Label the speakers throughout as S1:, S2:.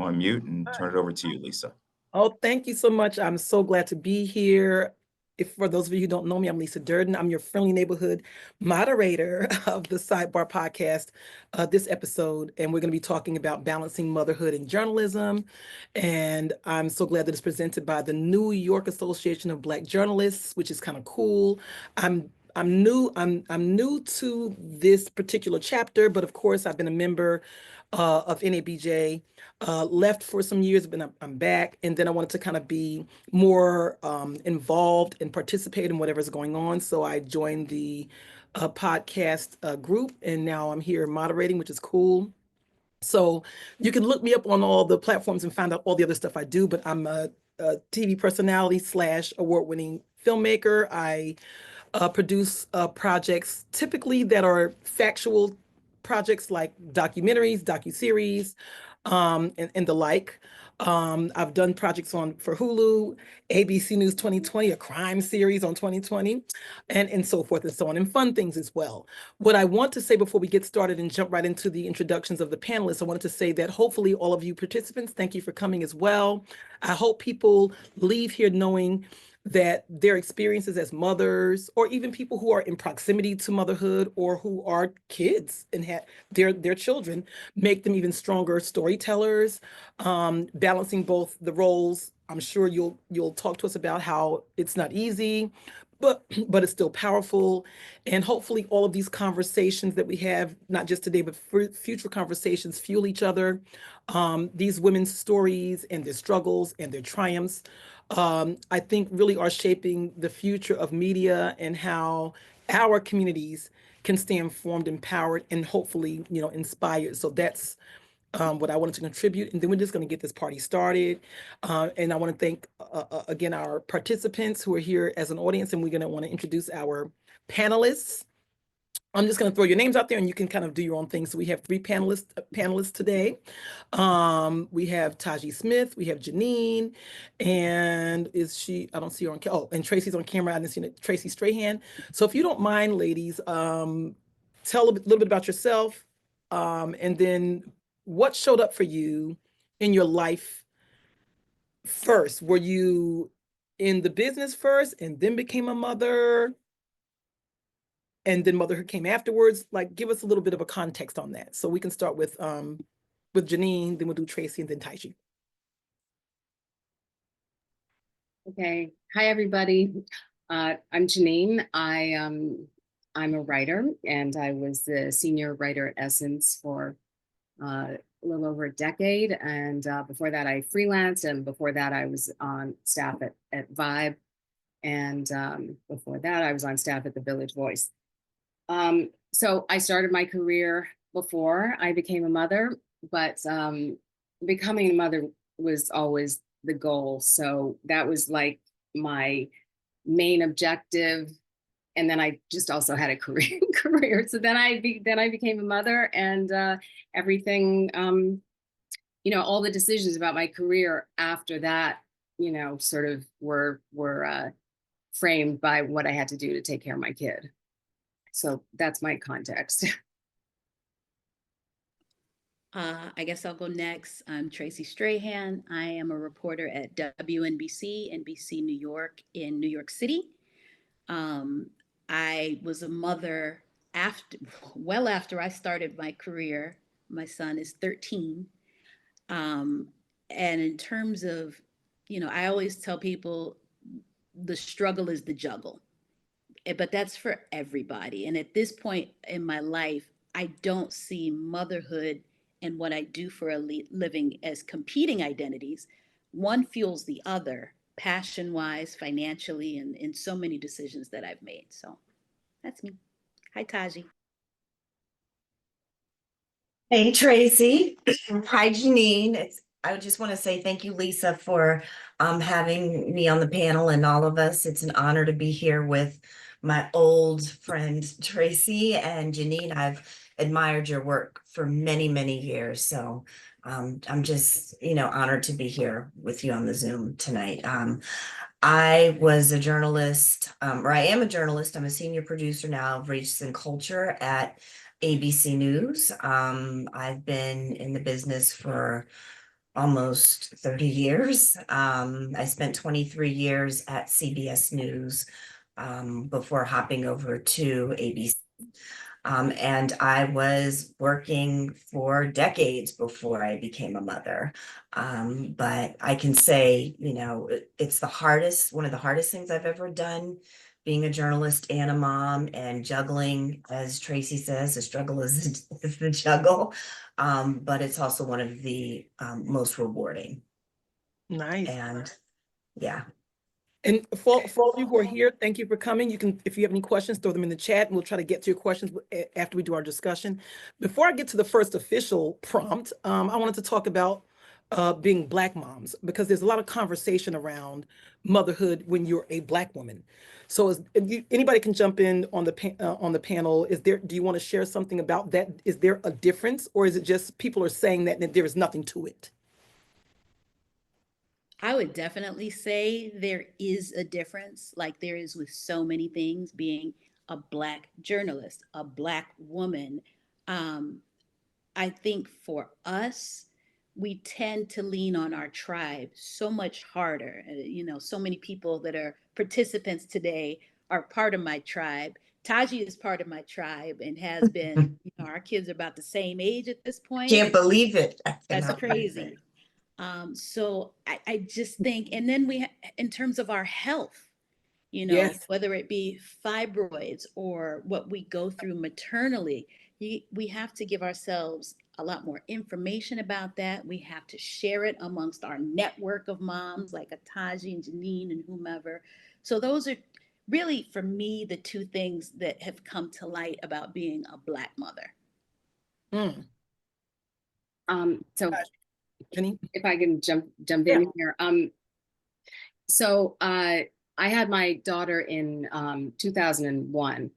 S1: unmute and turn it over to you, Lisa.
S2: Oh, thank you so much. I'm so glad to be here. If for those of you who don't know me, I'm Lisa Durden. I'm your friendly neighborhood moderator of the Sidebar podcast this episode. And we're going to be talking about balancing motherhood and journalism. And I'm so glad that it's presented by the New York Association of Black Journalists, which is kind of cool. I'm new to this particular chapter, but of course I've been a member of NABJ. Left for some years, but I'm back. And then I wanted to kind of be more involved and participate in whatever's going on. So I joined the podcast group, and now I'm here moderating, which is cool. So you can look me up on all the platforms and find out all the other stuff I do, but I'm a TV personality / award-winning filmmaker. I produce projects typically that are factual projects like documentaries, docuseries, and the like. I've done projects for Hulu, ABC News 2020, a crime series on 2020, and so forth and so on, and fun things as well. What I want to say before we get started and jump right into the introductions of the panelists, I wanted to say that hopefully all of you participants, thank you for coming as well. I hope people leave here knowing that their experiences as mothers, or even people who are in proximity to motherhood or who are kids and have their children, make them even stronger storytellers, balancing both the roles. I'm sure you'll talk to us about how it's not easy, but it's still powerful. And hopefully all of these conversations that we have, not just today, but future conversations, fuel each other. These women's stories and their struggles and their triumphs, I think really are shaping the future of media and how our communities can stay informed, empowered, and hopefully, inspired. So that's what I wanted to contribute. And then we're just going to get this party started. And I want to thank, again, our participants who are here as an audience, and we're going to want to introduce our panelists. I'm just going to throw your names out there and you can kind of do your own thing. So we have 3 panelists today. We have Taji Smith, we have Janine, and I don't see her on, and Tracy's on camera. I didn't see it, Tracy Strahan. So if you don't mind, ladies, tell a little bit about yourself, and then what showed up for you in your life first. Were you in the business first and then became a mother? And then motherhood came afterwards? Like, give us a little bit of a context on that. So we can start with Janine, then we'll do Tracy, and then Taiji.
S3: Okay. Hi, everybody. I'm Janine. I'm a writer, and I was the senior writer at Essence for a little over a decade. And before that, I freelanced, and before that, I was on staff at Vibe. And before that, I was on staff at the Village Voice. So I started my career before I became a mother, but becoming a mother was always the goal. So that was like my main objective. And then I just also had a career. So then I became a mother, and everything, all the decisions about my career after that, sort of were framed by what I had to do to take care of my kid. So that's my context.
S4: I guess I'll go next. I'm Tracy Strahan. I am a reporter at WNBC, NBC New York in New York City. I was a mother well after I started my career. My son is 13. And in terms of, I always tell people the struggle is the juggle. But that's for everybody. And at this point in my life, I don't see motherhood and what I do for a living as competing identities. One fuels the other, passion-wise, financially, and in so many decisions that I've made. So that's me. Hi, Taji.
S5: Hey, Tracy. Hi, Janine. I just want to say thank you, Lisa, for having me on the panel, and all of us. It's an honor to be here with my old friend Tracy and Janine. I've admired your work for many, many years. So I'm just, honored to be here with you on the Zoom tonight. I was a journalist, or I am a journalist. I'm a senior producer now of Race and Culture at ABC News. I've been in the business for almost 30 years. I spent 23 years at CBS News before hopping over to ABC. And I was working for decades before I became a mother. But I can say, it's one of the hardest things I've ever done, being a journalist and a mom, and juggling, as Tracy says, the struggle is the juggle. But it's also one of the most rewarding.
S2: Nice.
S5: And yeah.
S2: And for all of you who are here, thank you for coming. You can, if you have any questions, throw them in the chat and we'll try to get to your questions after we do our discussion. Before I get to the first official prompt, I wanted to talk about being Black moms, because there's a lot of conversation around motherhood when you're a Black woman. So anybody can jump in on the panel. Do you want to share something about that? Is there a difference, or is it just people are saying that and there is nothing to it?
S4: I would definitely say there is a difference, like there is with so many things, being a Black journalist, a Black woman. I think for us, we tend to lean on our tribe so much harder. So many people that are participants today are part of my tribe. Taji is part of my tribe and has been, our kids are about the same age at this point.
S5: Can't believe it.
S4: That's crazy. So I just think, and then in terms of our health,
S2: Yes.
S4: whether it be fibroids or what we go through maternally, we have to give ourselves a lot more information about that. We have to share it amongst our network of moms like Ataji and Janine and whomever. So those are really, for me, the two things that have come to light about being a Black mother.
S3: So
S2: Janine?
S3: if I can jump in here. So I had my daughter in 2001,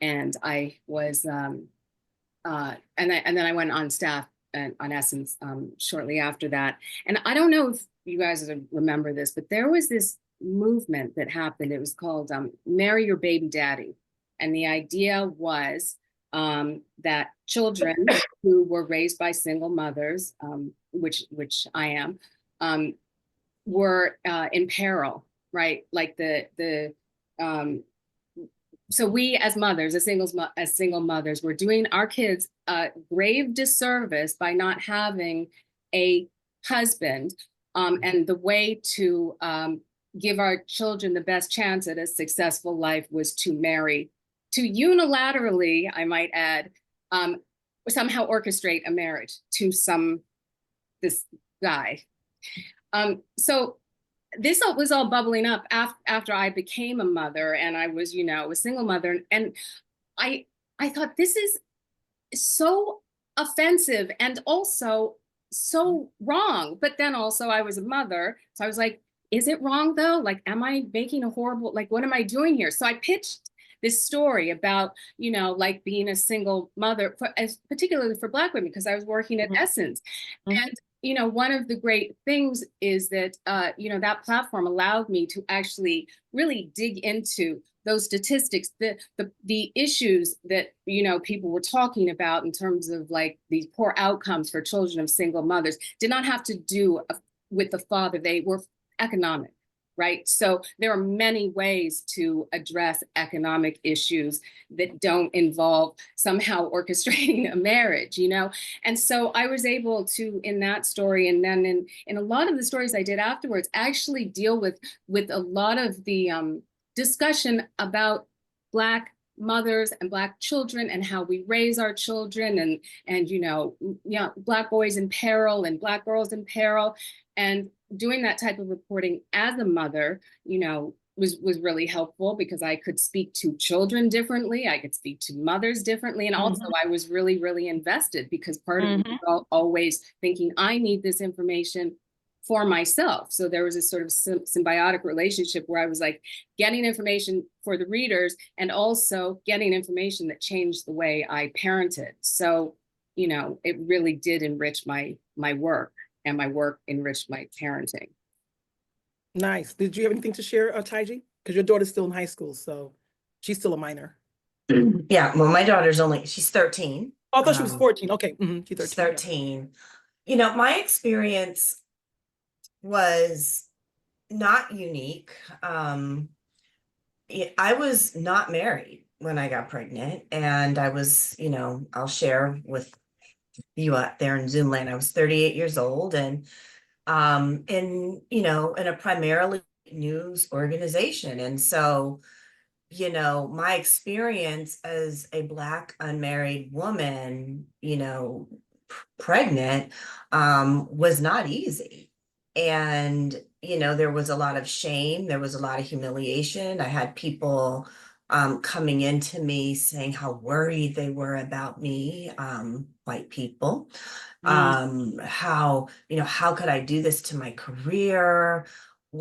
S3: and I was and then I went on staff on Essence shortly after that. And I don't know if you guys remember this, but there was this movement that happened. It was called Marry Your Baby Daddy. And the idea was that children who were raised by single mothers, which I am, were in peril, right? Like so we as mothers, as single mothers, were doing our kids a grave disservice by not having a husband. And the way to give our children the best chance at a successful life was to marry, to unilaterally, I might add, somehow orchestrate a marriage to this guy. So this was all bubbling up after I became a mother, and I was, a single mother. And I thought, this is so offensive and also so wrong. But then also I was a mother. So I was like, is it wrong though? Like, am I making a horrible, like, what am I doing here? So I pitched this story about, like being a single mother, particularly for Black women, because I was working at Essence. And one of the great things is that, that platform allowed me to actually really dig into those statistics, the issues that, people were talking about in terms of like these poor outcomes for children of single mothers did not have to do with the father. They were economic, right? So there are many ways to address economic issues that don't involve somehow orchestrating a marriage, And so I was able to, in that story, and then in a lot of the stories I did afterwards, actually deal with a lot of the discussion about Black mothers and Black children and how we raise our children, and Black boys in peril and Black girls in peril. And doing that type of reporting as a mother, was really helpful, because I could speak to children differently. I could speak to mothers differently. And also I was really, really invested, because part of me was always thinking, I need this information for myself. So there was this sort of symbiotic relationship where I was like getting information for the readers and also getting information that changed the way I parented. So, it really did enrich my work, and my work enriched my parenting.
S2: Nice. Did you have anything to share, Taiji? Because your daughter's still in high school, so she's still a minor.
S5: Yeah, well, my daughter's she's 13.
S2: Oh, I thought she was 14. Okay. She's 13.
S5: She's 13. My experience was not unique. I was not married when I got pregnant, and I was, I'll share with you out there in Zoom land, I was 38 years old, and in a primarily news organization. And so, my experience as a Black unmarried woman, pregnant, was not easy. And, there was a lot of shame, there was a lot of humiliation. I had people coming into me saying how worried they were about me, white people. How could I do this to my career? They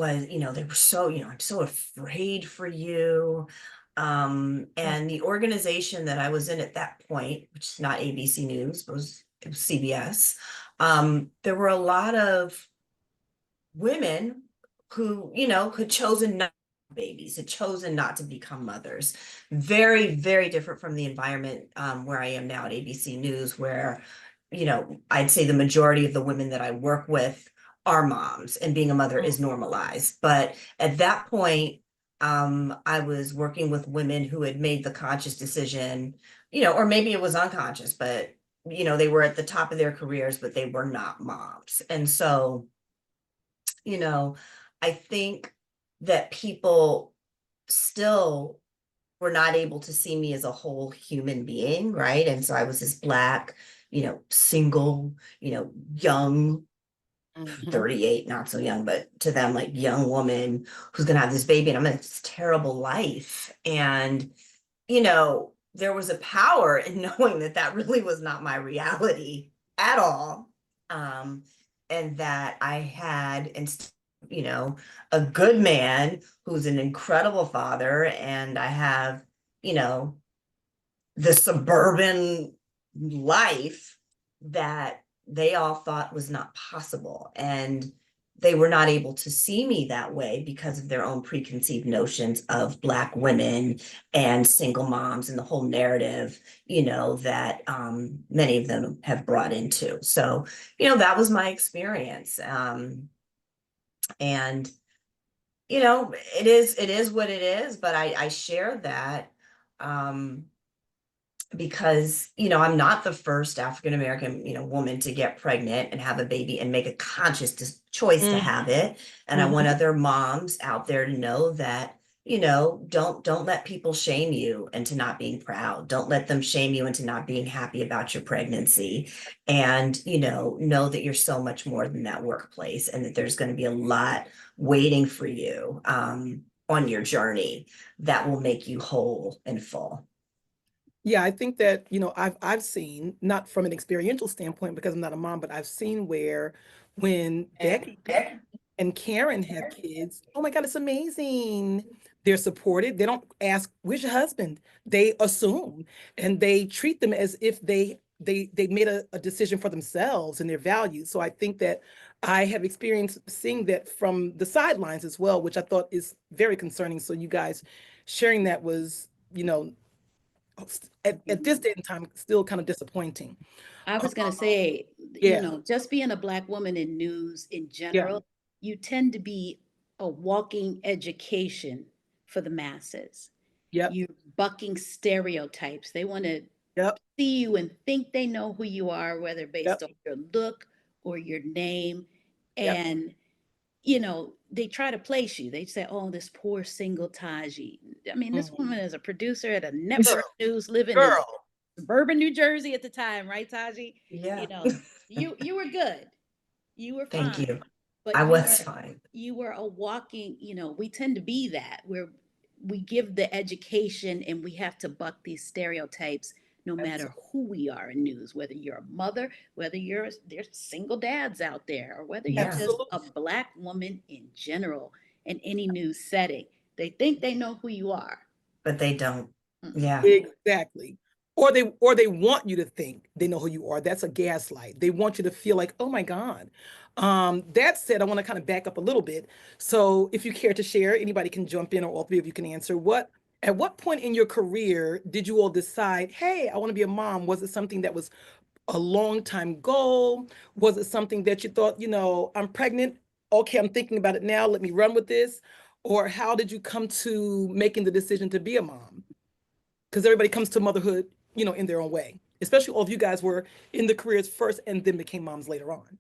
S5: were so, I'm so afraid for you. And the organization that I was in at that point, which is not ABC News, but it was CBS, there were a lot of women who, had chosen not to have babies, had chosen not to become mothers. Very, very different from the environment where I am now at ABC News, where, I'd say the majority of the women that I work with are moms, and being a mother is normalized. But at that point, I was working with women who had made the conscious decision, or maybe it was unconscious, but they were at the top of their careers, but they were not moms. And so, I think that people still were not able to see me as a whole human being, right? And so I was this Black, single, young, 38, not so young, but to them, like, young woman who's gonna have this baby, and I'm in this terrible life. And, there was a power in knowing that that really was not my reality at all. And that I had, a good man who's an incredible father, and I have, you know, the suburban life that they all thought was not possible. And they were not able to see me that way because of their own preconceived notions of Black women and single moms and the whole narrative, that many of them have brought into. So, that was my experience. And it is what it is, but I share that because I'm not the first African American woman to get pregnant and have a baby and make a conscious choice to have it. And I want other moms out there to know that don't let people shame you into not being proud. Don't let them shame you into not being happy about your pregnancy. And know that you're so much more than that workplace, and that there's going to be a lot waiting for you on your journey that will make you whole and full.
S2: Yeah, I think that, I've seen, not from an experiential standpoint because I'm not a mom, but I've seen where when Becky and Karen have kids, oh my God, it's amazing. They're supported. They don't ask, where's your husband? They assume, and they treat them as if they made a decision for themselves and their values. So I think that I have experienced seeing that from the sidelines as well, which I thought is very concerning. So you guys sharing that was, at this date and time, still kind of disappointing.
S4: I was going to say,
S2: Yeah,
S4: just being a Black woman in news in
S2: yeah,
S4: general, you tend to be a walking education for the masses.
S2: yep,
S4: You're bucking stereotypes. They want to
S2: yep,
S4: see you and think they know who you are, whether
S2: yep,
S4: based on your look or your name.
S2: yep.
S4: And, they try to place you. They say, oh, this poor single Taji. I mean, this
S2: Mhm.
S4: woman is a producer at a
S2: Girl,
S4: network news living in
S2: girl.
S4: suburban New Jersey at the time, right, Taji? You
S5: Yeah.
S4: know, you were good. You were
S5: Thank
S4: fine.
S5: you.
S4: But
S5: I was fine.
S4: you were a walking, we tend to be that where we give the education and we have to buck these stereotypes no matter
S2: Absolutely.
S4: who we are in news, whether you're a mother, whether there's single dads out there, or whether you're
S5: Yeah,
S4: just
S2: Absolutely.
S4: a Black woman in general in any news setting. They think they know who you are.
S5: but they don't.
S4: Mm-mm.
S5: Yeah.
S2: Exactly. Or they want you to think they know who you are. That's a gaslight. They want you to feel like, oh my God. That said, I want to kind of back up a little bit. So if you care to share, anybody can jump in, or all three of you can answer. At what point in your career did you all decide, hey, I want to be a mom? Was it something that was a long time goal? Was it something that you thought, I'm pregnant, okay, I'm thinking about it now, let me run with this? Or how did you come to making the decision to be a mom? Because everybody comes to motherhood, in their own way, especially all of you guys were in the careers first and then became moms later on.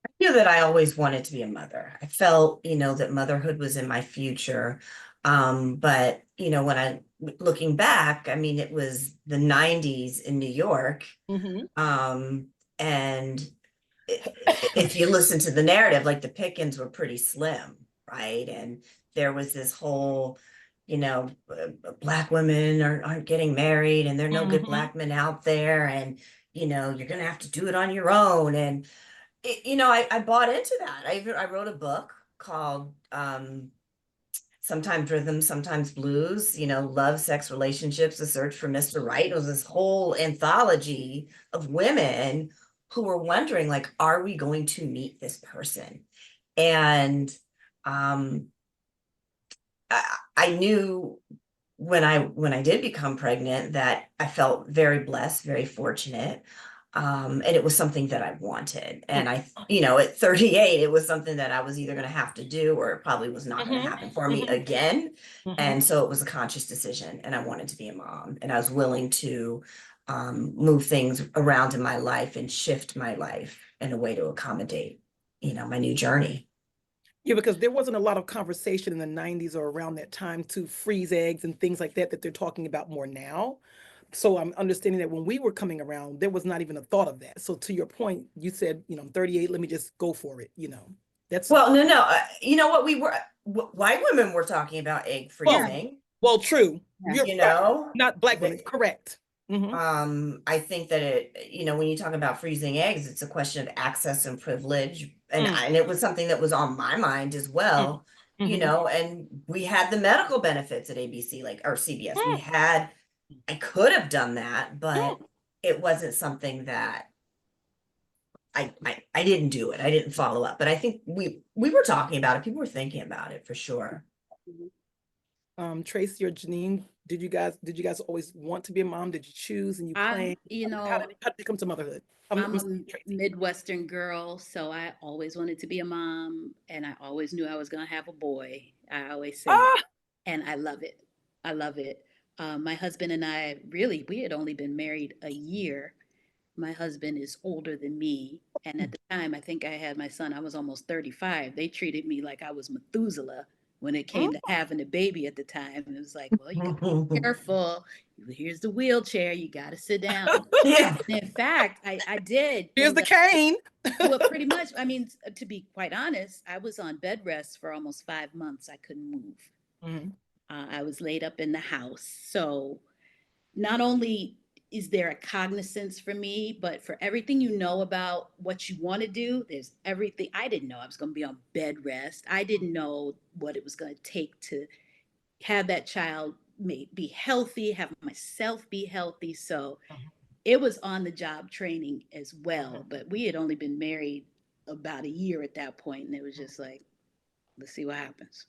S5: I knew that I always wanted to be a mother. I felt, that motherhood was in my future. But when looking back, I mean, it was the 90s in New York.
S2: Mm-hmm.
S5: And if you listen to the narrative, like the pickings were pretty slim, right? And there was this whole, Black women aren't getting married, and there are no good
S2: Mm-hmm.
S5: Black men out there, and you're gonna have to do it on your own. And I bought into that. I wrote a book called Sometimes Rhythm, Sometimes Blues, Love, Sex, Relationships, The Search for Mr. Right. It was this whole anthology of women who were wondering, like, are we going to meet this person? And I knew when I did become pregnant that I felt very blessed, very fortunate. And it was something that I wanted. And at 38, it was something that I was either going to have to do, or it probably was not going to happen for me again. And so it was a conscious decision, and I wanted to be a mom, and I was willing to move things around in my life and shift my life in a way to accommodate, my new journey.
S2: Yeah, because there wasn't a lot of conversation in the 90s or around that time to freeze eggs and things like that they're talking about more now. So I'm understanding that when we were coming around, there was not even a thought of that. So to your point, you said, I'm 38, let me just go for it, That's
S5: Well, no. You know what? White women were talking about egg freezing.
S2: well, true.
S3: Yeah.
S2: You're not Black women, correct.
S5: I think that when you talk about freezing eggs, it's a question of access and privilege. And it was something that was on my mind as well, and we had the medical benefits at ABC, or CBS. I could have done that, but it wasn't something that I didn't do it. I didn't follow up, but I think we were talking about it. People were thinking about it for sure.
S2: Tracy or Janine, did you guys always want to be a mom? Did you choose and you planned? How did you come to motherhood?
S4: I'm a Midwestern girl, so I always wanted to be a mom, and I always knew I was going to have a boy. I always say that, and I love it. I love it. My husband and I we had only been married a year. My husband is older than me, and at the time, I think I had my son, I was almost 35. They treated me like I was Methuselah when it came to having a baby at the time. And it was like, well, you got to be careful. Here's the wheelchair. You got to sit down.
S5: Yeah.
S4: And in fact, I did.
S2: Here's the cane.
S4: Well, pretty much. I mean, to be quite honest, I was on bed rest for almost 5 months. I couldn't move. I was laid up in the house. So not only is there a cognizance for me, but for everything about what you want to do, there's everything. I didn't know I was going to be on bed rest. I didn't know what it was going to take to have that child be healthy, have myself be healthy. So it was on the job training as well. But we had only been married about a year at that point, and it was just like, let's see what happens.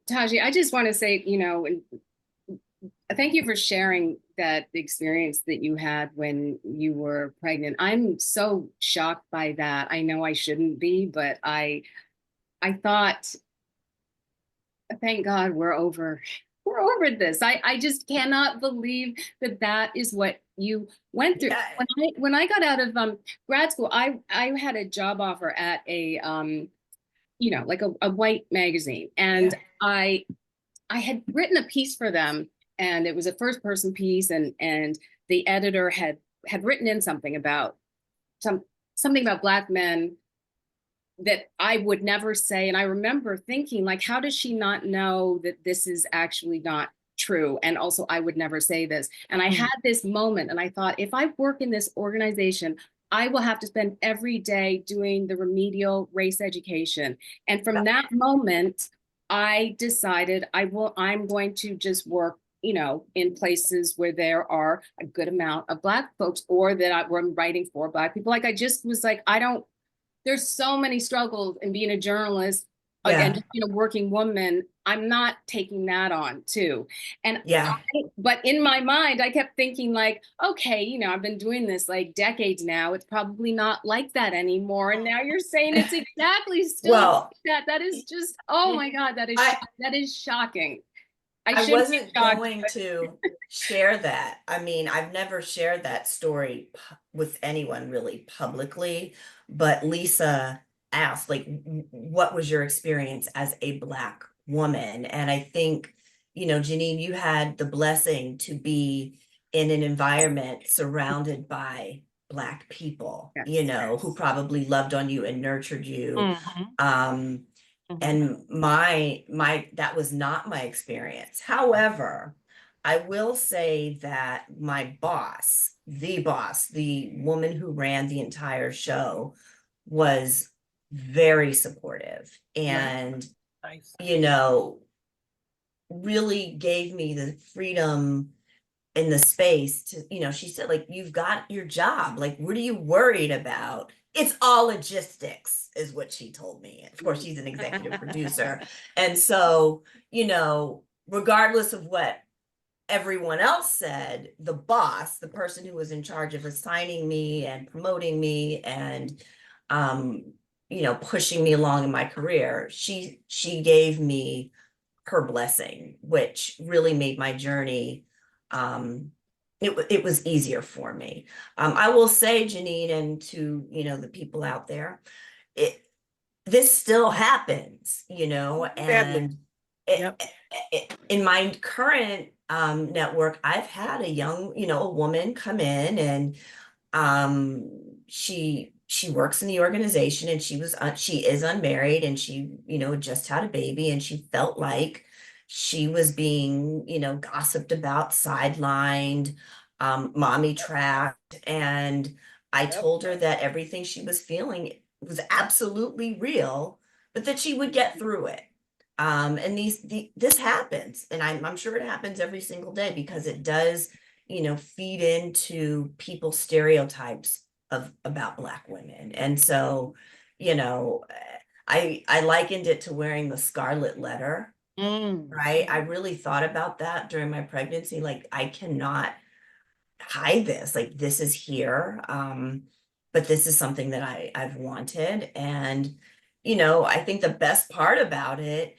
S3: Taji, I just want to say, thank you for sharing that experience that you had when you were pregnant. I'm so shocked by that. I know I shouldn't be, but I thought, thank God we're over this. I just cannot believe that is what you went through.
S5: Yeah.
S3: When I got out of grad school, I had a job offer at a like a white magazine, and I had written a piece for them, and it was a first person piece, and the editor had written in something about something about Black men that I would never say. And I remember thinking, like, how does she not know that this is actually not true? And also, I would never say this. And I had this moment, and I thought, if I work in this organization, I will have to spend every day doing the remedial race education. And from that moment, I decided I'm going to just work, in places where there are a good amount of Black folks, or that I'm writing for Black people. Like, I just was like, there's so many struggles in being a journalist and
S5: Yeah.
S3: just being a working woman, I'm not taking that on too. And
S5: Yeah.
S3: but in my mind, I kept thinking like, okay, you know, I've been doing this like decades now. It's probably not like that anymore. And now you're saying it's exactly still
S5: Well,
S3: like that. That is just, oh my God, that is shocking.
S5: I
S3: shouldn't be
S5: wasn't
S3: shocked,
S5: going
S3: but-
S5: to share that. I mean, I've never shared that story with anyone really publicly, but Lisa asked, like, what was your experience as a Black woman? And I think, you know, Janine, you had the blessing to be in an environment surrounded by Black people,
S3: Yes.
S5: you know, who probably loved on you and nurtured you.
S2: Mhm.
S5: Um, and that was not my experience. However, I will say that my boss, the woman who ran the entire show, was very supportive and,
S2: Nice.
S5: you know, really gave me the freedom in the space to, you know, she said, like, you've got your job. Like, what are you worried about? It's all logistics, is what she told me. Of course, she's an executive producer. And so, you know, regardless of what everyone else said, the boss, the person who was in charge of assigning me and promoting me and, you know, pushing me along in my career, she gave me her blessing, which really made my journey, it was easier for me. I will say, Janine, and to, you know, the people out there, this still happens, you know,
S2: Sadly.
S5: and
S2: Yep.
S5: in my current network, I've had a young, you know, a woman come in and she works in the organization and she is unmarried and she, you know, just had a baby and she felt like she was being, you know, gossiped about, sidelined, mommy tracked. And I told her that everything she was feeling was absolutely real, but that she would get through it. And this happens, and I'm sure it happens every single day because it does, you know, feed into people's stereotypes about Black women. And so, you know, I likened it to wearing the scarlet letter, right? I really thought about that during my pregnancy. Like, I cannot hide this. Like, this is here. But this is something that I've wanted. And, you know, I think the best part about it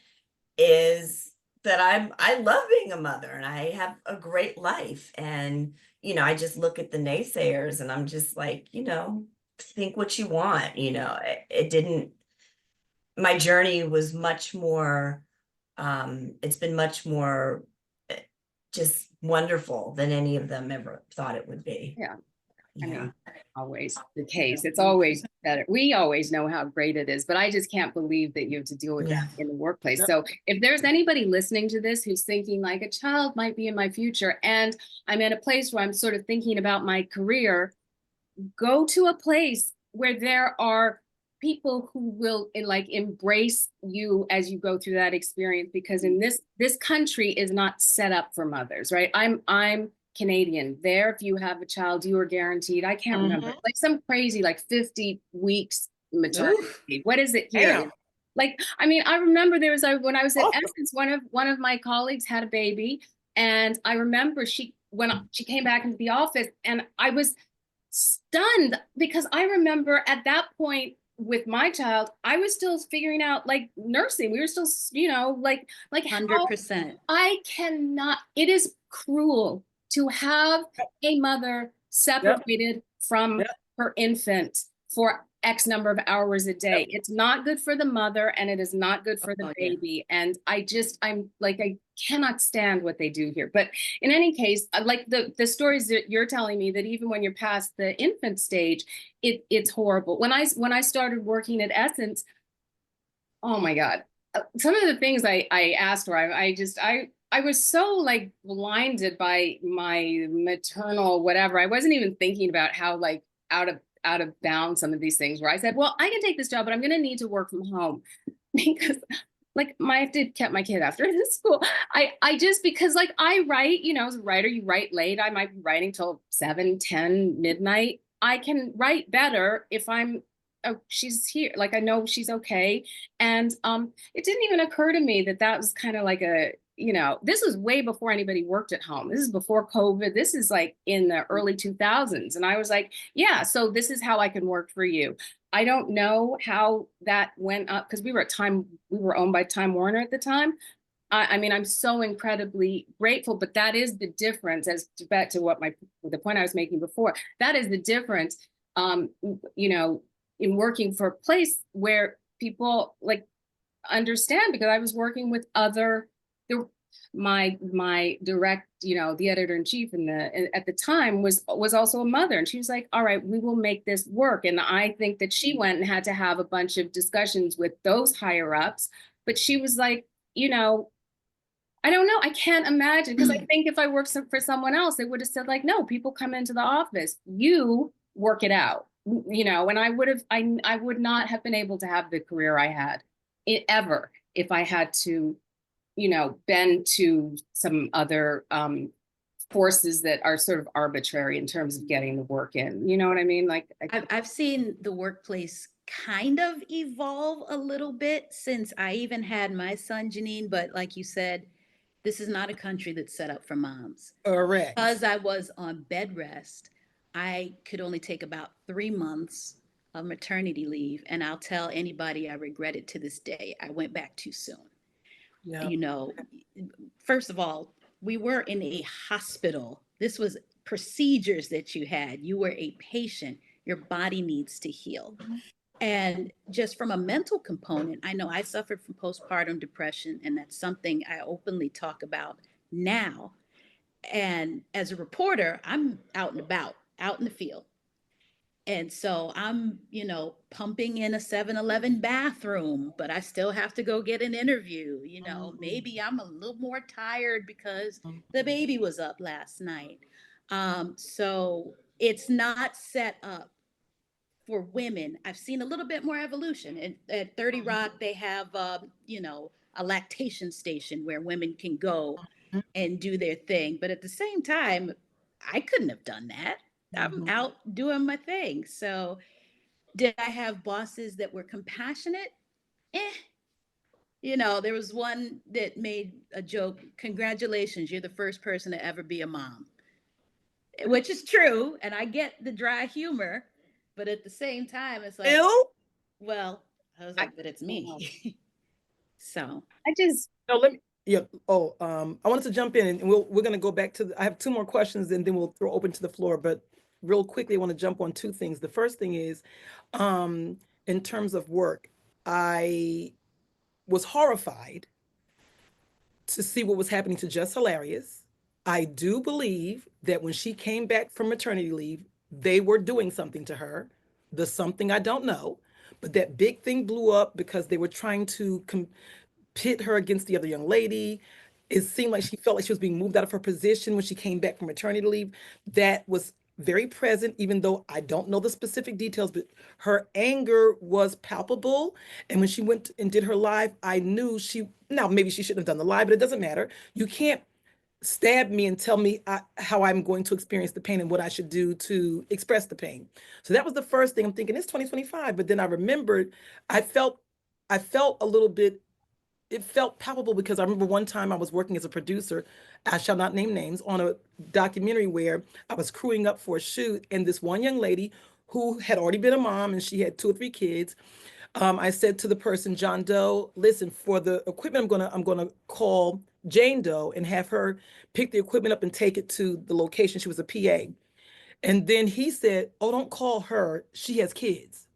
S5: is that I love being a mother and I have a great life. And, you know, I just look at the naysayers and I'm just like, you know, think what you want, you know, it didn't, my journey was much more, it's been much more just wonderful than any of them ever thought it would be.
S3: Yeah. I
S5: Yeah.
S3: mean, always the case. It's always better. We always know how great it is, but I just can't believe that you have to deal with
S5: Yeah.
S3: that in the workplace.
S2: Yep.
S3: So if there's anybody listening to this who's thinking like a child might be in my future and I'm at a place where I'm sort of thinking about my career, go to a place where there are people who will like embrace you as you go through that experience, because in this country is not set up for mothers, right? I'm Canadian. There, if you have a child, you are guaranteed, I can't remember, like some crazy like 50 weeks maternity leave. What is it here?
S2: Damn.
S3: Like, I mean, I remember there was when I was at
S2: Awesome.
S3: Essence, one of my colleagues had a baby, and I remember when she came back into the office, and I was stunned because I remember at that point with my child, I was still figuring out like nursing. We were still, you know, like
S4: 100%.
S3: I cannot, it is cruel to have a mother separated from her infant for X number of hours a day. It's not good for the mother and it is not good for the baby. And I'm like, I cannot stand what they do here. But in any case, like the stories that you're telling me, that even when you're past the infant stage, it's horrible. When I started working at Essence, oh my God, some of the things I asked for, I was so like blinded by my maternal whatever. I wasn't even thinking about how like out of bounds some of these things where I said, well, I can take this job, but I'm going to need to work from home because like I have to keep my kid after this school. I just, because like I write, you know, as a writer, you write late. I might be writing till 7, 10, midnight. I can write better if I'm oh, she's here. Like, I know she's okay. And it didn't even occur to me that that was kind of like a, you know, this was way before anybody worked at home. This is before COVID. This is like in the early 2000s. And I was like, yeah, so this is how I can work for you. I don't know how that went up because we were owned by Time Warner at the time. I mean, I'm so incredibly grateful, but that is the difference, as back to what the point I was making before. That is the difference, you know, in working for a place where people like understand, because I was working with my direct, you know, the editor in chief at the time was also a mother, and she was like, all right, we will make this work. And I think that she went and had to have a bunch of discussions with those higher ups, but she was like, you know, I don't know. I can't imagine, because I think if I worked for someone else, they would have said like, no, people come into the office, you work it out, you know. And I would not have been able to have the career I had ever if I had to, you know, bend to some other forces that are sort of arbitrary in terms of getting the work in. You know what I mean? Like,
S4: I've seen the workplace kind of evolve a little bit since I even had my son, Janine. But like you said, this is not a country that's set up for moms.
S2: Correct.
S4: Because I was on bed rest, I could only take about 3 months of maternity leave. And I'll tell anybody I regret it to this day. I went back too soon.
S2: Yeah.
S4: You know, first of all, we were in a hospital. This was procedures that you had. You were a patient. Your body needs to heal. And just from a mental component, I know I suffered from postpartum depression, and that's something I openly talk about now. And as a reporter, I'm out and about, out in the field. And so I'm, you know, pumping in a 7-Eleven bathroom, but I still have to go get an interview. You know, maybe I'm a little more tired because the baby was up last night. So it's not set up for women. I've seen a little bit more evolution. At 30 Rock, they have, you know, a lactation station where women can go and do their thing. But at the same time, I couldn't have done that. I'm out doing my thing. So did I have bosses that were compassionate? Eh. You know, there was one that made a joke, congratulations, you're the first person to ever be a mom, which is true. And I get the dry humor, but at the same time, it's like,
S2: Bill?
S4: well, I was like, but it's me. So
S3: I just,
S2: No, let me, yeah. Oh, I wanted to jump in, and we're going to go back to I have two more questions, and then we'll throw open to the floor. But real quickly, I want to jump on two things. The first thing is, in terms of work, I was horrified to see what was happening to Just Hilarious. I do believe that when she came back from maternity leave, they were doing something to her. The something I don't know, but that big thing blew up because they were trying to pit her against the other young lady. It seemed like she felt like she was being moved out of her position when she came back from maternity leave. That was very present, even though I don't know the specific details, but her anger was palpable. And when she went and did her live, I knew now maybe she shouldn't have done the live, but it doesn't matter. You can't stab me and tell me how I'm going to experience the pain and what I should do to express the pain. So that was the first thing. I'm thinking it's 2025, but then I remembered I felt a little bit, it felt palpable, because I remember one time I was working as a producer, I shall not name names, on a documentary where I was crewing up for a shoot, and this one young lady who had already been a mom and she had 2 or 3 kids. I said to the person, John Doe, listen, for the equipment, I'm gonna call Jane Doe and have her pick the equipment up and take it to the location. She was a PA. And then he said, oh, don't call her. She has kids.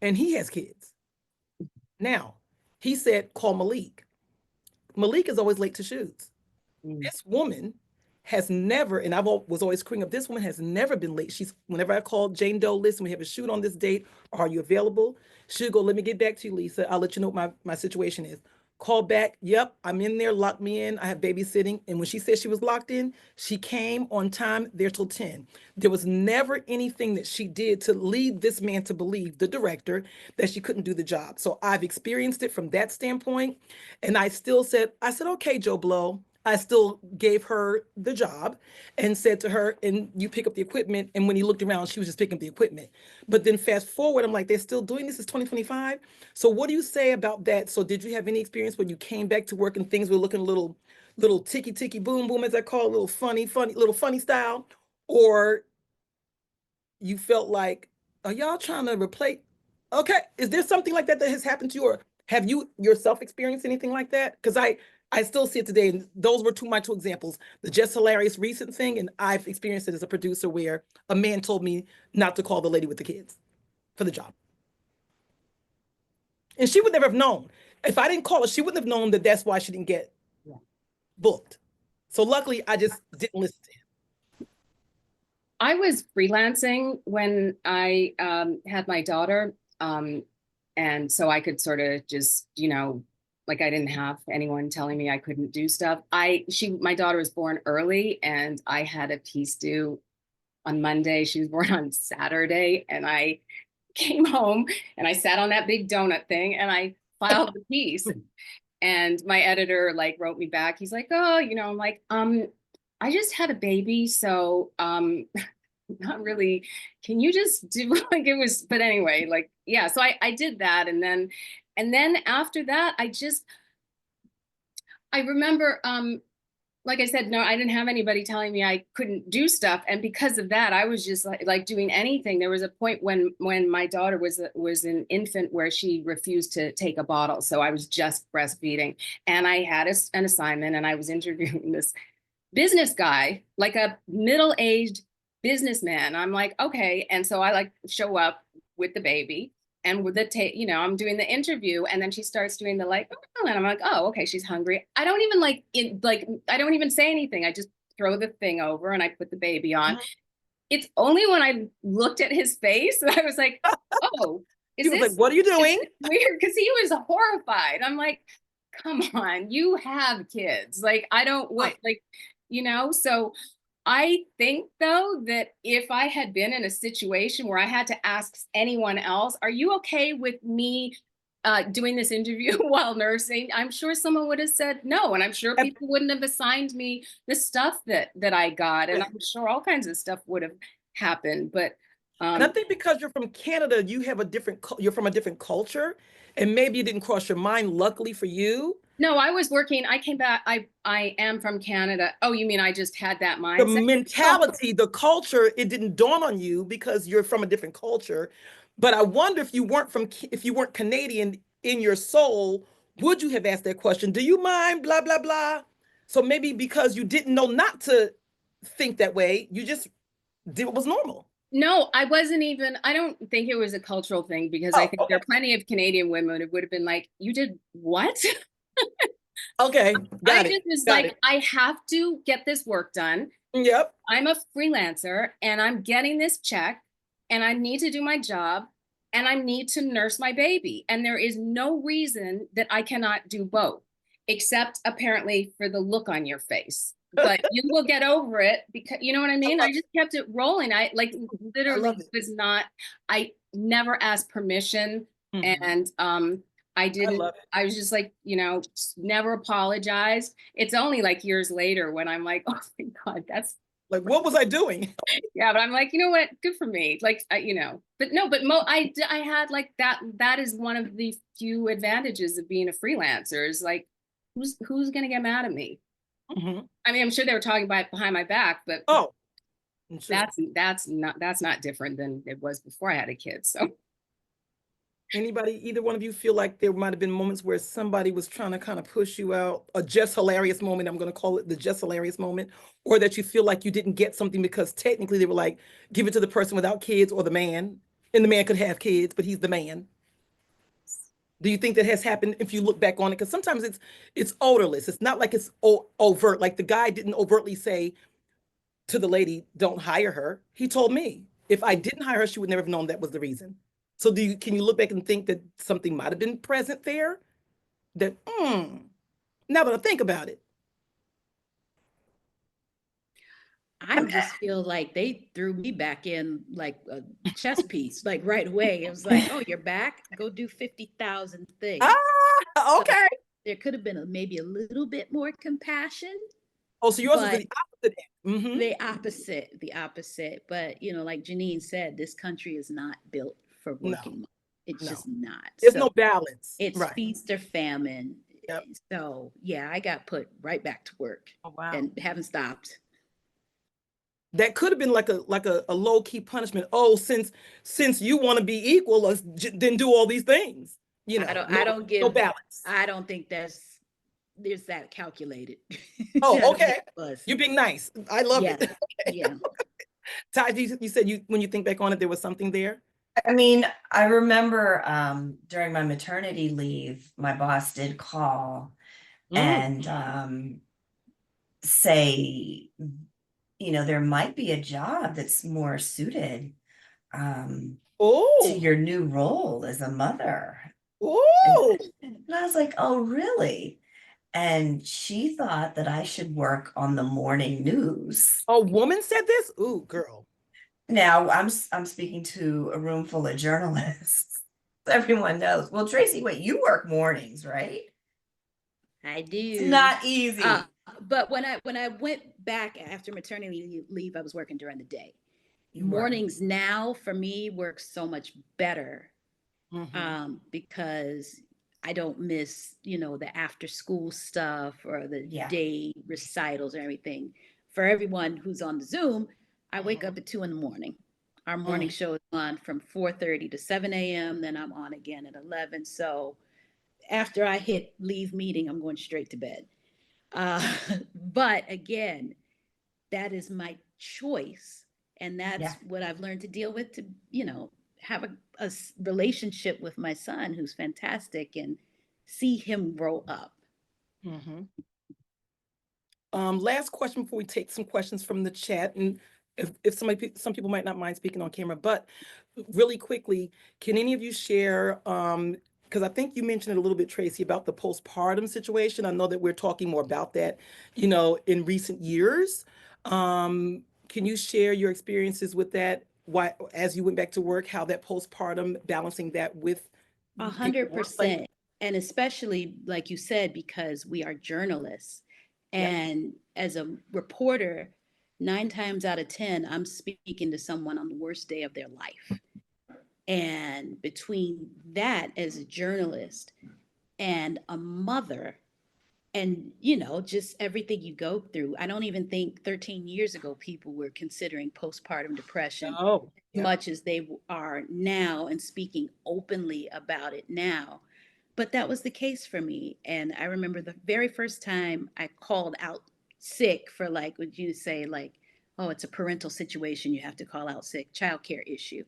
S2: And he has kids. Now, he said, call Malik. Malik is always late to shoots. This woman has never, and was always crewing up, this woman has never been late. Whenever I called Jane Doe, listen, we have a shoot on this date. Are you available? She'll go, let me get back to you, Lisa. I'll let you know what my situation is. Call back. Yep, I'm in there, lock me in. I have babysitting. And when she said she was locked in, she came on time there till 10. There was never anything that she did to lead this man to believe, the director, that she couldn't do the job. So I've experienced it from that standpoint. And I said, okay, Joe Blow, I still gave her the job and said to her, and you pick up the equipment. And when he looked around, she was just picking up the equipment. But then fast forward, I'm like, they're still doing this. It's 2025. So what do you say about that? So did you have any experience when you came back to work and things were looking a little ticky boom boom, as I call it, a little funny style? Or you felt like, are y'all trying to replace? Okay, is there something like that that has happened to you, or have you yourself experienced anything like that? Because I still see it today, and those were my two examples: the just hilarious recent thing, and I've experienced it as a producer where a man told me not to call the lady with the kids for the job, and she would never have known. If I didn't call her, she wouldn't have known that that's why she didn't get booked. So luckily, I just didn't listen to him.
S3: I was freelancing when I had my daughter. And so I could sort of just, like I didn't have anyone telling me I couldn't do stuff. My daughter was born early and I had a piece due on Monday. She was born on Saturday and I came home and I sat on that big donut thing and I filed the piece. And my editor like wrote me back. He's like, oh, I'm like, I just had a baby. So, not really, can you just do like it was, but anyway, like, yeah, so I did that. And then after that, I remember, like I said, no, I didn't have anybody telling me I couldn't do stuff. And because of that, I was just like doing anything. There was a point when my daughter was an infant where she refused to take a bottle. So I was just breastfeeding and I had an assignment and I was interviewing this business guy, like a middle-aged businessman. I'm like, okay. And so I like show up with the baby and with the I'm doing the interview and then she starts doing the like, oh, and I'm like, oh, okay, she's hungry. I don't even I don't even say anything. I just throw the thing over and I put the baby on. It's only when I looked at his face that I was like, oh,
S2: He was like, what are you doing?
S3: Weird, because he was horrified. I'm like, come on, you have kids. Like, I don't what like, so I think though that if I had been in a situation where I had to ask anyone else, are you okay with me doing this interview while nursing? I'm sure someone would have said no. And I'm sure people wouldn't have assigned me the stuff that I got. And I'm sure all kinds of stuff would have happened. But
S2: and I think because you're from Canada, you're from a different culture, and maybe it didn't cross your mind. Luckily for you.
S3: No, I was working. I came back. I am from Canada. Oh, you mean I just had that mindset?
S2: The mentality, the culture, it didn't dawn on you because you're from a different culture. But I wonder if you weren't Canadian in your soul, would you have asked that question? Do you mind? Blah blah blah. So maybe because you didn't know not to think that way, you just did what was normal.
S3: No, I don't think it was a cultural thing because I think there are plenty of Canadian women who would have been like, you did what?
S2: Okay, got
S3: I
S2: it.
S3: just was like, I have to get this work done.
S2: Yep.
S3: I'm a freelancer and I'm getting this check and I need to do my job and I need to nurse my baby. And there is no reason that I cannot do both, except apparently for the look on your face. But you will get over it because you know what I mean? I just kept it rolling. I like literally I never asked permission. And I didn't, I was just like, never apologized. It's only like years later when I'm like, oh my God, that's
S2: like, what was I doing?
S3: Yeah, but I'm like, you know what? Good for me. Like, but no, but I had like that is one of the few advantages of being a freelancer is like, who's going to get mad at me? I mean, I'm sure they were talking about it behind my back, but sure. that's not different than it was before I had a kid. So
S2: either one of you feel like there might have been moments where somebody was trying to kind of push you out, a just hilarious moment, I'm going to call it the just hilarious moment, or that you feel like you didn't get something because technically they were like, give it to the person without kids or the man, and the man could have kids, but he's the man. Do you think that has happened if you look back on it? Because sometimes it's odorless. It's not like it's overt. Like the guy didn't overtly say to the lady, don't hire her. He told me if I didn't hire her, she would never have known that was the reason. So can you look back and think that something might have been present there? That, now that I think about it.
S4: I just feel like they threw me back in like a chess piece, like right away. It was like, oh, you're back? Go do 50,000 things.
S2: Ah, okay.
S4: there could have been maybe a little bit more compassion,
S2: Oh, so yours was
S4: but
S2: the opposite end. Mm-hmm.
S4: the opposite. But like Janine said, this country is not built for
S2: No,
S4: working moms. It's
S2: no.
S4: just not.
S2: There's
S4: So
S2: no balance.
S4: it's
S2: Right.
S4: feast or famine.
S2: Yep.
S4: So yeah, I got put right back to work
S2: Oh, wow.
S4: and haven't stopped.
S2: That could have been like a low key punishment. Oh, since you want to be equal, let's then do all these things.
S4: I
S2: No,
S4: don't give.
S2: no balance.
S4: I don't think there's that calculated.
S2: Oh,
S4: I don't think
S2: okay.
S4: it was.
S2: You're being nice. I love
S4: Yeah,
S2: it.
S4: yeah.
S2: Ty, you said when you think back on it, there was something there.
S5: I mean, I remember during my maternity leave, my boss did call and say, there might be a job that's more suited to
S2: Oh,
S5: your new role as a mother.
S2: oh,
S5: And I was like, oh, really? And she thought that I should work on the morning news.
S2: a woman said this? Ooh, girl.
S5: Now I'm speaking to a room full of journalists. Everyone knows. Well, Tracy, wait, you work mornings, right?
S4: I do.
S5: It's not easy.
S4: But when I went back after maternity leave, I was working during the day.
S5: You were.
S4: Mornings now for me work so much better because I don't miss, the after school stuff or the
S5: Yeah.
S4: day recitals or everything. For everyone who's on the Zoom, I wake up at 2 a.m. Our morning show is on from 4:30 to 7 a.m. Then I'm on again at 11. So after I hit leave meeting, I'm going straight to bed. But again, that is my choice. And that's what I've learned to deal with to, have a relationship with my son who's fantastic and see him grow up.
S2: Last question before we take some questions from the chat. And if some people might not mind speaking on camera, but really quickly, can any of you share, because I think you mentioned it a little bit, Tracy, about the postpartum situation. I know that we're talking more about that, in recent years. Can you share your experiences with that? Why, as you went back to work, how that postpartum, balancing that with
S4: 100%. And especially, like you said, because we are journalists. And as a reporter, 9 times out of 10, I'm speaking to someone on the worst day of their life. And between that as a journalist and a mother, and just everything you go through, I don't even think 13 years ago people were considering postpartum depression as much as they are now and speaking openly about it now. But that was the case for me. And I remember the very first time I called out sick for, like, would you say, like, oh, it's a parental situation, you have to call out sick, childcare issue.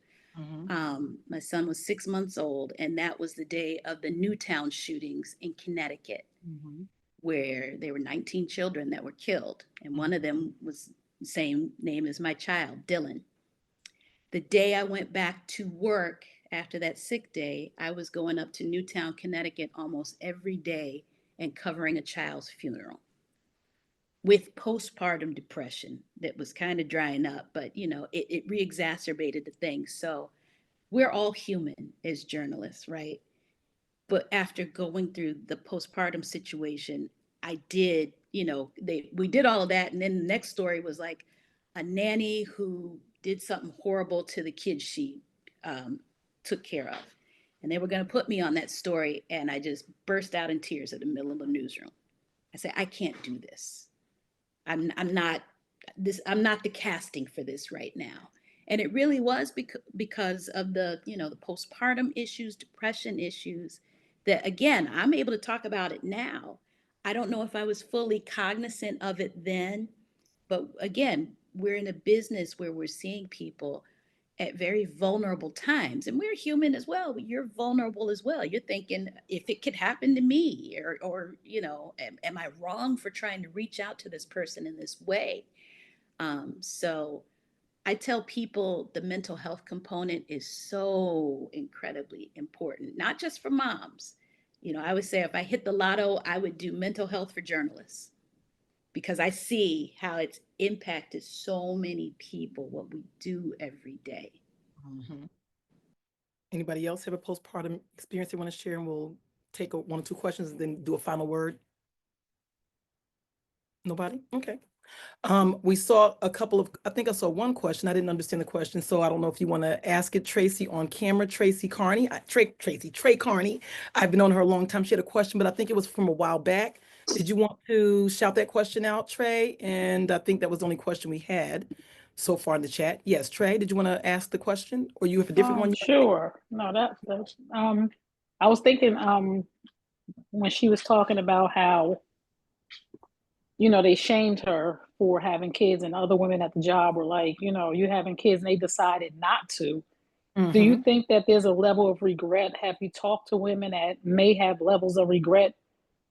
S4: My son was 6 months old, and that was the day of the Newtown shootings in Connecticut, where there were 19 children that were killed. And one of them was the same name as my child, Dylan. The day I went back to work after that sick day, I was going up to Newtown, Connecticut almost every day and covering a child's funeral with postpartum depression that was kind of drying up, but it re-exacerbated the thing. So we're all human as journalists, right? But after going through the postpartum situation, I did, we did all of that. And then the next story was like a nanny who did something horrible to the kids she took care of. And they were going to put me on that story. And I just burst out in tears at the middle of the newsroom. I said, I can't do this. I'm not the casting for this right now. And it really was because of the postpartum issues, depression issues, that again, I'm able to talk about it now. I don't know if I was fully cognizant of it then, but again, we're in a business where we're seeing people at very vulnerable times, and we're human as well. You're vulnerable as well. You're thinking, if it could happen to me, or am I wrong for trying to reach out to this person in this way? So I tell people the mental health component is so incredibly important, not just for moms. I would say if I hit the lotto, I would do mental health for journalists, because I see how it's impacted so many people, what we do every day.
S2: Anybody else have a postpartum experience they want to share? And we'll take one or two questions and then do a final word? Nobody? Okay. We saw a couple of, I think I saw one question. I didn't understand the question, so I don't know if you want to ask it, Tracy, on camera. Tracy Carney, Trey Carney. I've been on her a long time. She had a question, but I think it was from a while back. Did you want to shout that question out, Trey? And I think that was the only question we had so far in the chat. Yes, Trey, did you want to ask the question, or you have a different one?
S6: Sure. No, that's I was thinking when she was talking about how, you know, they shamed her for having kids, and other women at the job were like, you know, you having kids, and they decided not to. Do you think that there's a level of regret? Have you talked to women that may have levels of regret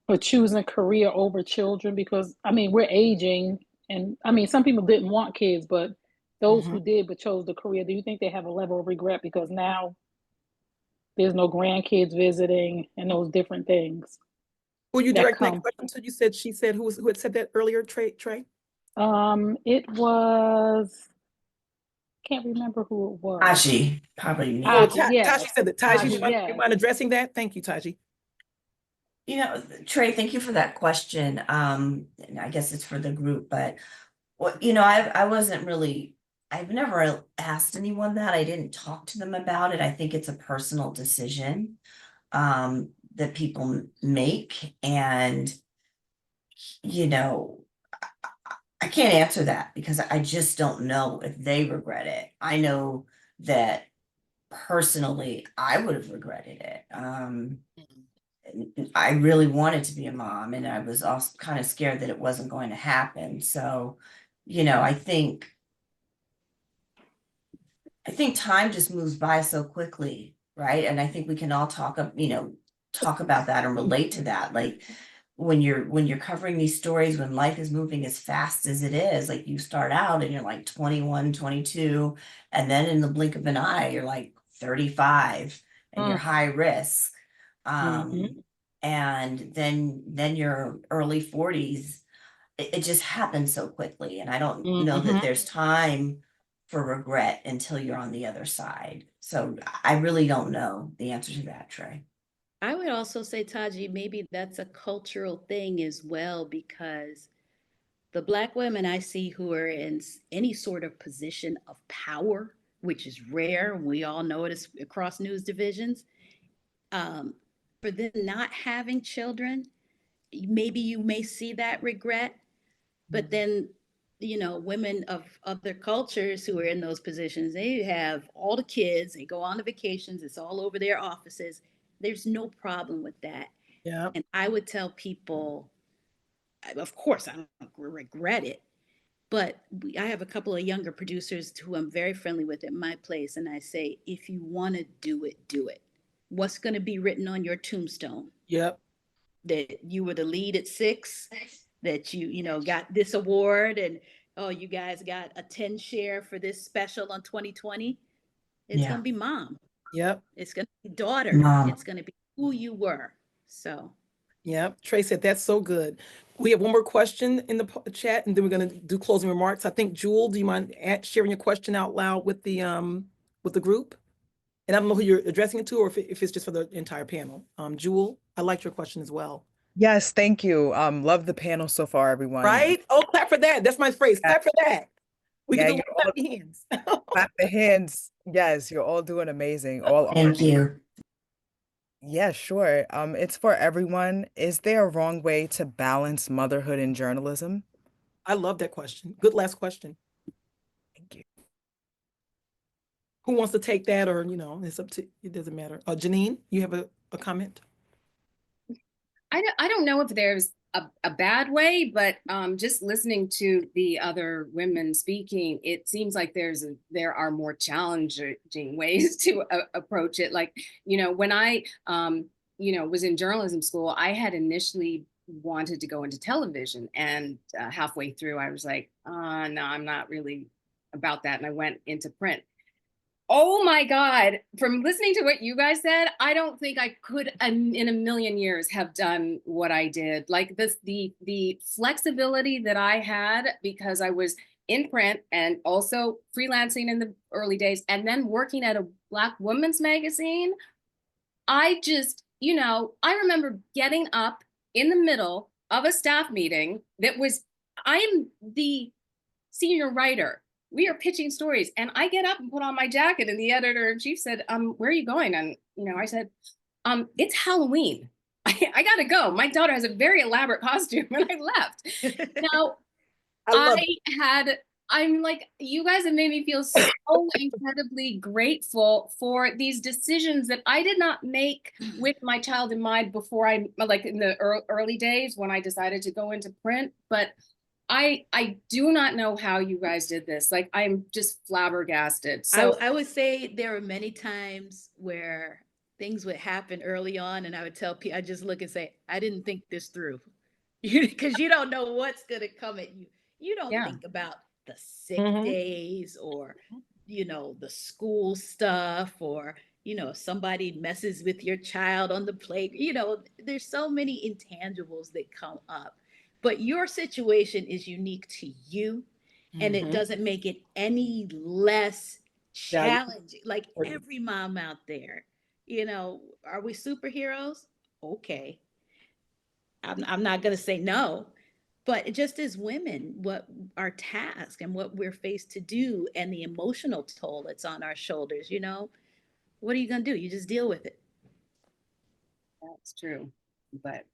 S6: for choosing a career over children? Because I mean, we're aging, and I mean, some people didn't want kids, but those who did but chose the career, do you think they have a level of regret because now there's no grandkids visiting and those different things?
S2: Who you
S6: that
S2: directing that
S6: come?
S2: question to? You said, she said, who had said that earlier, Trey?
S6: It was, can't remember who it was.
S5: Taji, probably me.
S2: Oh,
S6: yeah.
S2: Taji said that. Taji, you
S6: Yes.
S2: mind addressing that? Thank you, Taji.
S5: You know, Trey, thank you for that question. And I guess it's for the group, but you know, I wasn't really, I've never asked anyone that. I didn't talk to them about it. I think it's a personal decision that people make. And, you know, I can't answer that because I just don't know if they regret it. I know that personally, I would have regretted it. I really wanted to be a mom, and I was also kind of scared that it wasn't going to happen. So, you know, I think time just moves by so quickly, right? And I think we can all talk about that and relate to that. Like when you're covering these stories, when life is moving as fast as it is, like you start out and you're like 21, 22, and then in the blink of an eye, you're like 35 and you're high risk. And then your early 40s, it just happens so quickly. And I don't know that there's time for regret until you're on the other side. So I really don't know the answer to that, Trey.
S4: I would also say, Taji, maybe that's a cultural thing as well, because the Black women I see who are in any sort of position of power, which is rare, we all know it is across news divisions, for them not having children, maybe you may see that regret, but then, you know, women of other cultures who are in those positions, they have all the kids, they go on the vacations, it's all over their offices. There's no problem with that.
S2: Yeah.
S4: And I would tell people, of course, I don't regret it, but I have a couple of younger producers who I'm very friendly with at my place. And I say, if you want to do it, do it. What's going to be written on your tombstone?
S2: Yep.
S4: That you were the lead at 6, that you know, got this award, and oh, you guys got a 10 share for this special on 2020. It's going to be mom.
S2: Yep.
S4: It's going to be daughter.
S5: Mom.
S4: It's going to be who you were. So.
S2: Yep. Trey said, that's so good. We have one more question in the chat, and then we're going to do closing remarks. I think, Jewel, do you mind sharing your question out loud with the group? And I don't know who you're addressing it to, or if it's just for the entire panel. Jewel, I liked your question as well.
S7: Yes, thank you. Love the panel so far, everyone.
S2: Right? Oh, clap for that. That's my phrase.
S7: Yeah.
S2: Clap for that. We
S7: Yeah,
S2: can do
S7: you're
S2: clap the hands.
S7: clap the hands. Yes, you're all doing amazing. All
S5: Thank you.
S7: Yeah, sure. It's for everyone. Is there a wrong way to balance motherhood and journalism?
S2: I love that question. Good last question.
S7: Thank you.
S2: Who wants to take that, or, you know, it's up to, it doesn't matter. Janine, you have a comment?
S3: I don't know if there's a bad way, but just listening to the other women speaking, it seems like there are more challenging ways to approach it. Like, you know, when I was in journalism school, I had initially wanted to go into television, and halfway through I was like, no, I'm not really about that, and I went into print. Oh my God, from listening to what you guys said, I don't think I could in a million years have done what I did. Like the flexibility that I had, because I was in print and also freelancing in the early days and then working at a Black women's magazine. I just, you know, I remember getting up in the middle of a staff meeting that was, I'm the senior writer. We are pitching stories, and I get up and put on my jacket, and the editor-in-chief said, where are you going? And, you know, I said, it's Halloween. I gotta go. My daughter has a very elaborate costume, and I left. Now, I'm like, you guys have made me feel so incredibly grateful for these decisions that I did not make with my child in mind before like in the early days when I decided to go into print. But I do not know how you guys did this. Like, I'm just flabbergasted. So
S4: I would say there were many times where things would happen early on, and I would tell people, I just look and say, I didn't think this through. Because you don't know what's going to come at you. You don't
S3: Yeah.
S4: think about the sick days, or, you know, the school stuff, or, you know, if somebody messes with your child on the play. You know, there's so many intangibles that come up. But your situation is unique to you, and it doesn't make it any less challenging. Like every mom out there, you know, are we superheroes? Okay. I'm not going to say no, but just as women, what our task and what we're faced to do, and the emotional toll that's on our shoulders, you know, what are you going to do? You just deal with it.
S3: that's true. But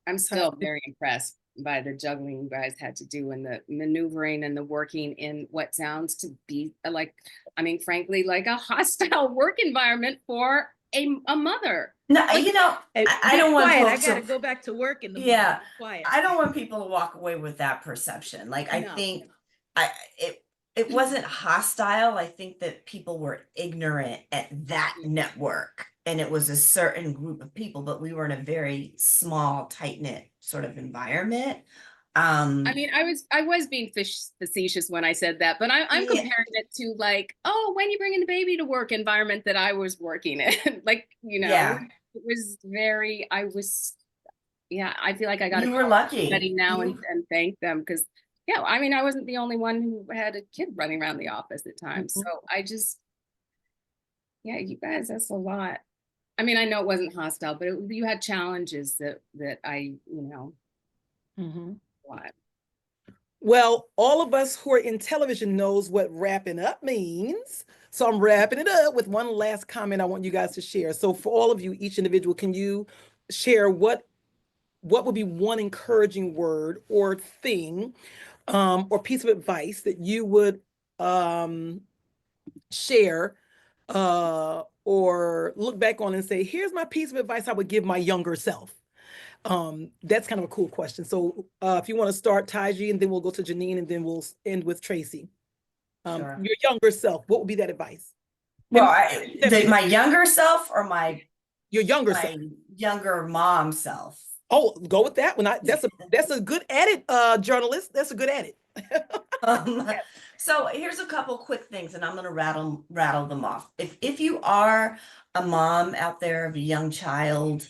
S3: I'm still very impressed by the juggling you guys had to do, and the maneuvering and the working in what sounds to be like, I mean, frankly, like a hostile work environment for a mother.
S5: No, you know, I don't want
S4: quiet. I
S5: folks
S4: gotta
S5: to,
S4: go back to work in the
S5: yeah,
S4: morning. Quiet.
S5: I don't want people to walk away with that perception. Like, I
S4: No.
S5: think it wasn't hostile. I think that people were ignorant at that network, and it was a certain group of people, but we were in a very small, tight-knit sort of environment.
S3: I mean, I was being facetious when I said that, but I'm
S5: Yeah.
S3: comparing it to like, oh, when you bringing the baby to work environment that I was working in. Like, you know,
S5: Yeah.
S3: it was very, yeah, I feel like I got to
S5: You were
S3: call
S5: lucky.
S3: everybody now
S5: You-
S3: and thank them, because, yeah, I mean, I wasn't the only one who had a kid running around the office at times. So I just, yeah, you guys, that's a lot. I mean, I know it wasn't hostile, but you had challenges that I, you know, a lot.
S2: Well, all of us who are in television knows what wrapping up means. So I'm wrapping it up with one last comment I want you guys to share. So for all of you, each individual, can you share what would be one encouraging word or thing or piece of advice that you would share or look back on and say, here's my piece of advice I would give my younger self? That's kind of a cool question. So if you want to start, Taiji, and then we'll go to Janine, and then we'll end with Tracy.
S5: Sure.
S2: Your younger self, what would be that advice?
S5: Well, my younger self or
S2: your younger
S5: my
S2: self?
S5: younger mom self.
S2: Oh, go with that one. That's a good edit, journalist. That's a good edit.
S5: So here's a couple quick things, and I'm going to rattle them off. If you are a mom out there of a young child,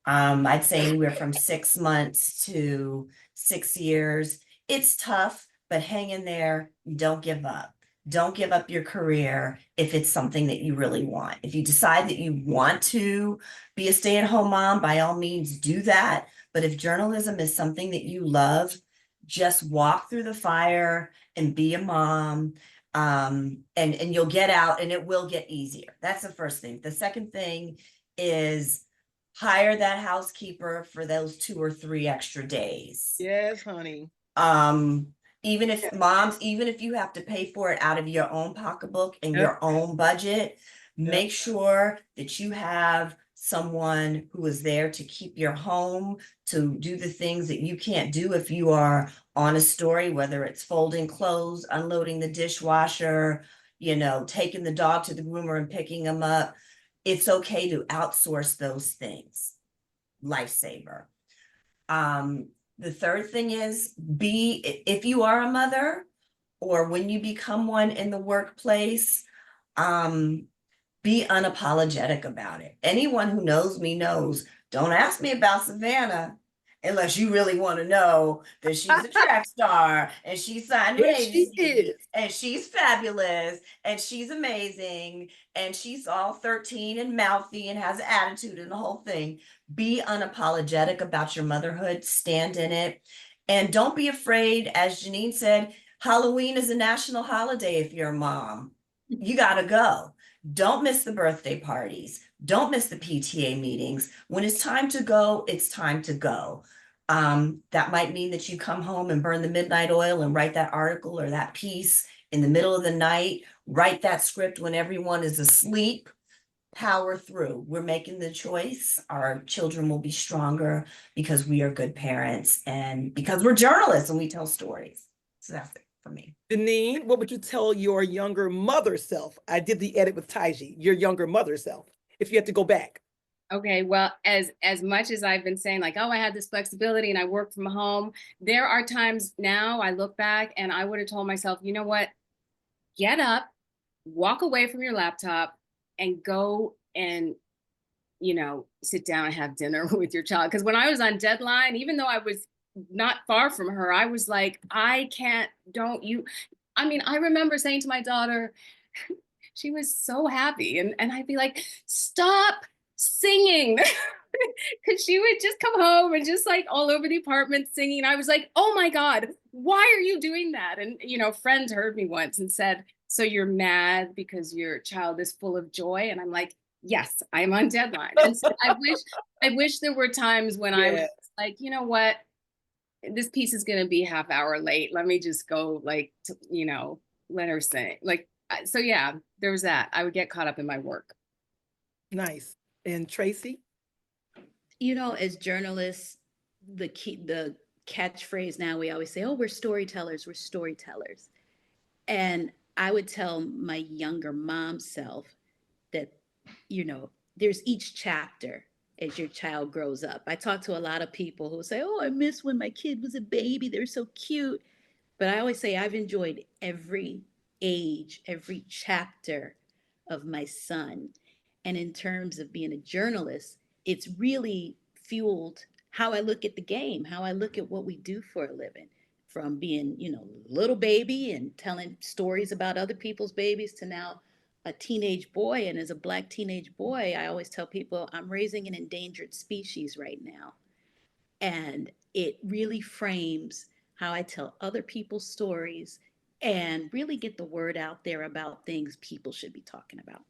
S5: I'd say anywhere from 6 months to 6 years. It's tough, but hang in there. Don't give up. Don't give up your career if it's something that you really want. If you decide that you want to be a stay-at-home mom, by all means do that. But if journalism is something that you love, just walk through the fire and be a mom. And you'll get out, and it will get easier. That's the first thing. The second thing is hire that housekeeper for those 2 or 3 extra days.
S2: Yes, honey.
S5: Even if you have to pay for it out of your own pocketbook and your own budget, make sure that you have someone who is there to keep your home, to do the things that you can't do if you are on a story, whether it's folding clothes, unloading the dishwasher, you know, taking the dog to the groomer and picking him up. It's okay to outsource those things. Lifesaver. The third thing is if you are a mother or when you become one in the workplace, be unapologetic about it. Anyone who knows me knows, don't ask me about Savannah unless you really want to know that she's a track star and she signed with
S2: Yes, she
S5: ABC
S2: is.
S5: and she's fabulous and she's amazing and she's all 13 and mouthy and has attitude and the whole thing. Be unapologetic about your motherhood, stand in it, and don't be afraid. As Janine said, Halloween is a national holiday if you're a mom. You got to go. Don't miss the birthday parties. Don't miss the PTA meetings. When it's time to go, it's time to go. That might mean that you come home and burn the midnight oil and write that article or that piece in the middle of the night, write that script when everyone is asleep. Power through. We're making the choice. Our children will be stronger because we are good parents and because we're journalists and we tell stories. So that's it for me.
S2: Janine, what would you tell your younger mother self? I did the edit with Taiji, your younger mother self, if you had to go back.
S3: Okay, well, as much as I've been saying like, oh, I had this flexibility and I work from home, there are times now I look back and I would have told myself, you know what, get up, walk away from your laptop and go and, you know, sit down and have dinner with your child. Because when I was on deadline, even though I was not far from her, I was like, I can't, don't you, I mean, I remember saying to my daughter, she was so happy. And I'd be like, stop singing. Because she would just come home and just like all over the apartment singing. I was like, oh my God, why are you doing that? And, you know, a friend heard me once and said, so you're mad because your child is full of joy? And I'm like, yes, I'm on deadline. And so I wish there were times when I was like, you know what, this piece is going to be half hour late. Let me just go like, you know, let her sing. Like, so yeah, there was that. I would get caught up in my work.
S2: Nice. And Tracy?
S4: You know, as journalists, the catchphrase now, we always say, oh, we're storytellers, we're storytellers. And I would tell my younger mom self that, you know, there's each chapter as your child grows up. I talk to a lot of people who say, oh, I miss when my kid was a baby, they're so cute. But I always say I've enjoyed every age, every chapter of my son. And in terms of being a journalist, it's really fueled how I look at the game, how I look at what we do for a living. From being, you know, little baby and telling stories about other people's babies to now a teenage boy. And as a Black teenage boy, I always tell people I'm raising an endangered species right now. And it really frames how I tell other people's stories and really get the word out there about things people should be talking about.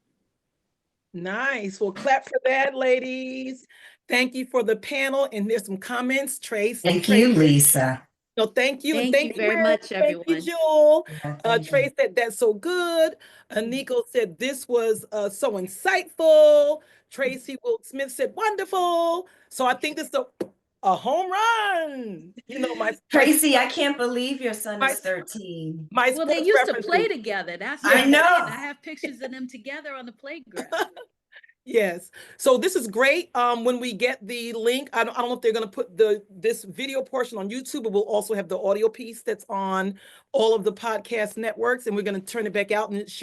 S2: Nice. Well, clap for that, ladies. Thank you for the panel. And there's some comments.
S5: Thank you, Lisa.
S2: No, thank you. And
S4: Thank you very much,
S2: Thank you,
S4: everyone.
S2: Jewel.
S5: Yeah, thank
S2: Trey
S5: you.
S2: said, that's so good. Nico said, this was so insightful. Tracy Will Smith said, wonderful. So I think this is a home run. You know,
S5: Tracy, I can't believe your son
S2: my-
S5: is 13.
S2: my
S4: Well, they
S2: sports
S4: used to
S2: references.
S4: play together. That's
S5: I
S4: what I'm
S5: know.
S4: saying. I have pictures of them together on the playground.
S2: Yes. So this is great. When we get the link, I don't know if they're going to put this video portion on YouTube, but we'll also have the audio piece that's on all of the podcast networks, and we're going to turn it back out and share